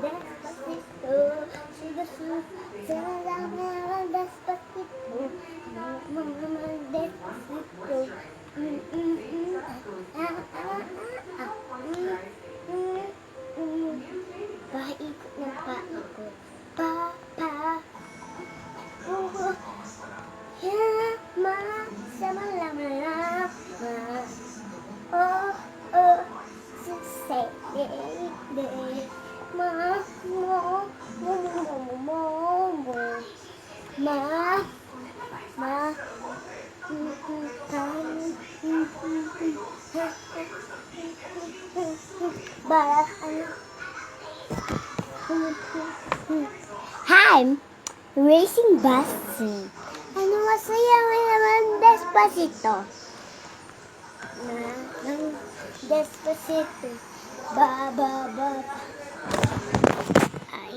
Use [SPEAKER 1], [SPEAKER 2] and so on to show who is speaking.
[SPEAKER 1] Despacito, despacito, despacito. Paikot ng paikot, pa, ma, sama lama, oh, say, ma, ma, Hi, I'm racing bus. Ano masaya naman Despacito? Despacito. Ba. Ay.